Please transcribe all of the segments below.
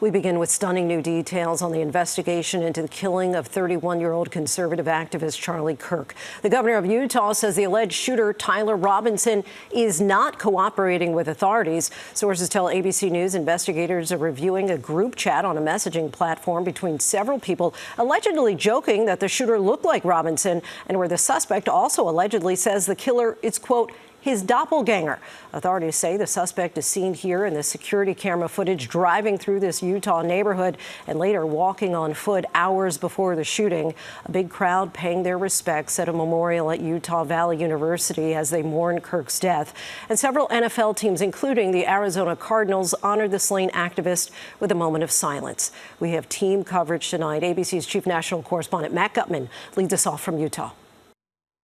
We begin with stunning new details on the investigation into the killing of 31-year-old conservative activist Charlie Kirk. The governor of Utah says the alleged shooter, Tyler Robinson, is not cooperating with authorities. Sources tell ABC News investigators are reviewing a group chat on a messaging platform between several people, allegedly joking that the shooter looked like Robinson, and where the suspect also allegedly says the killer is, quote, his doppelganger. Authorities say the suspect is seen here in the security camera footage driving through this Utah neighborhood and later walking on foot hours before the shooting. A big crowd paying their respects at a memorial at Utah Valley University as they mourn Kirk's death. And several NFL teams, including the Arizona Cardinals, honored the slain activist with a moment of silence. We have team coverage tonight. ABC's chief national correspondent Matt Gutman leads us off from Utah.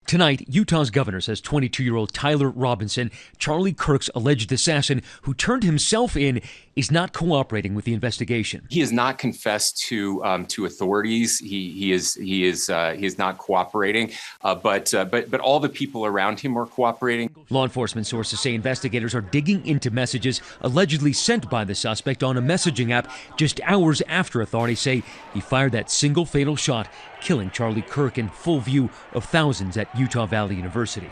Tonight, Utah's governor says 22-year-old Tyler Robinson, Charlie Kirk's alleged assassin who turned himself in, is not cooperating with the investigation. He has not confessed to authorities. He is not cooperating. But all the people around him are cooperating. Law enforcement sources say investigators are digging into messages allegedly sent by the suspect on a messaging app just hours after authorities say he fired that single fatal shot, killing Charlie Kirk in full view of thousands at Utah Valley University.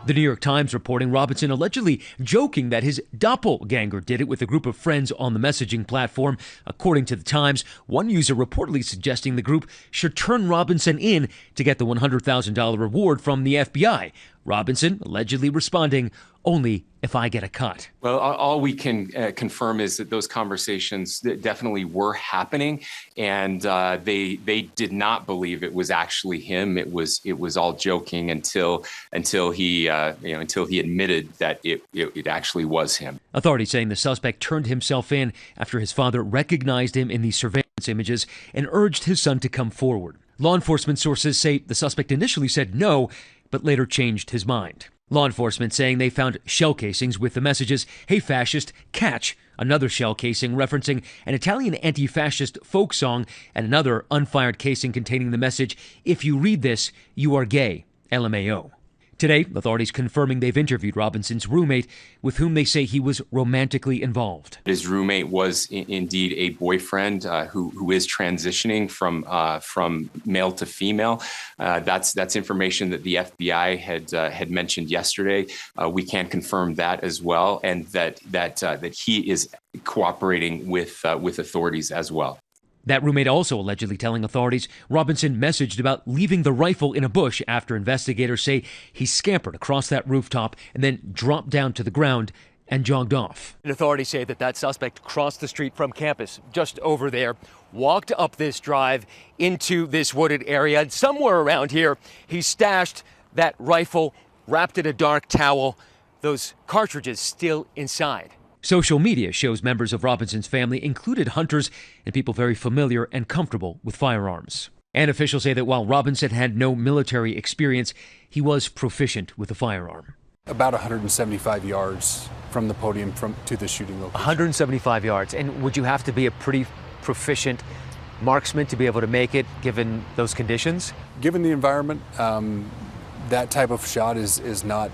The New York Times reporting Robinson allegedly joking that his doppelganger did it with a group of friends on the messaging platform. According to the Times, one user reportedly suggesting the group should turn Robinson in to get the $100,000 reward from the FBI. Robinson allegedly responding, "Only if I get a cut." Well, all we can confirm is that those conversations definitely were happening, and they did not believe it was actually him. It was all joking until he admitted that it actually was him. Authorities saying the suspect turned himself in after his father recognized him in the surveillance images and urged his son to come forward. Law enforcement sources say the suspect initially said no, but later changed his mind. Law enforcement saying they found shell casings with the messages, "Hey fascist, catch," another shell casing referencing an Italian anti-fascist folk song, and another unfired casing containing the message, "If you read this, you are gay, LMAO." Today, authorities confirming they've interviewed Robinson's roommate, with whom they say he was romantically involved. His roommate was indeed a boyfriend who is transitioning from male to female. That's information that the FBI had mentioned yesterday. We can confirm that as well, and that he is cooperating with authorities as well. That roommate also allegedly telling authorities Robinson messaged about leaving the rifle in a bush after investigators say he scampered across that rooftop and then dropped down to the ground and jogged off. And authorities say that suspect crossed the street from campus just over there, walked up this drive into this wooded area, and somewhere around here he stashed that rifle, wrapped in a dark towel, those cartridges still inside. Social media shows members of Robinson's family included hunters and people very familiar and comfortable with firearms. And officials say that while Robinson had no military experience, he was proficient with a firearm. About 175 yards from the podium to the shooting location. 175 yards. And would you have to be a pretty proficient marksman to be able to make it, given those conditions? Given the environment, that type of shot is not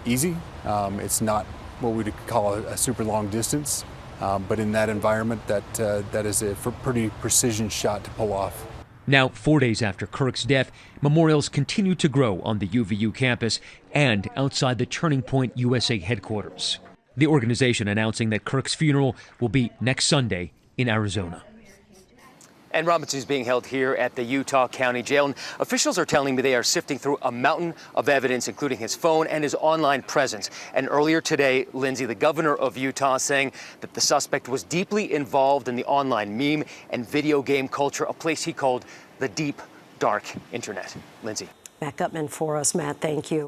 easy. It's not what we'd call a super long distance, but in that environment, that is a pretty precision shot to pull off. Now, 4 days after Kirk's death, memorials continue to grow on the UVU campus and outside the Turning Point USA headquarters. The organization announcing that Kirk's funeral will be next Sunday in Arizona. And Robinson is being held here at the Utah County Jail. And officials are telling me they are sifting through a mountain of evidence, including his phone and his online presence. And earlier today, Linsey, the governor of Utah, saying that the suspect was deeply involved in the online meme and video game culture, a place he called the deep, dark internet. Linsey. Matt Gutman for us. Matt, thank you.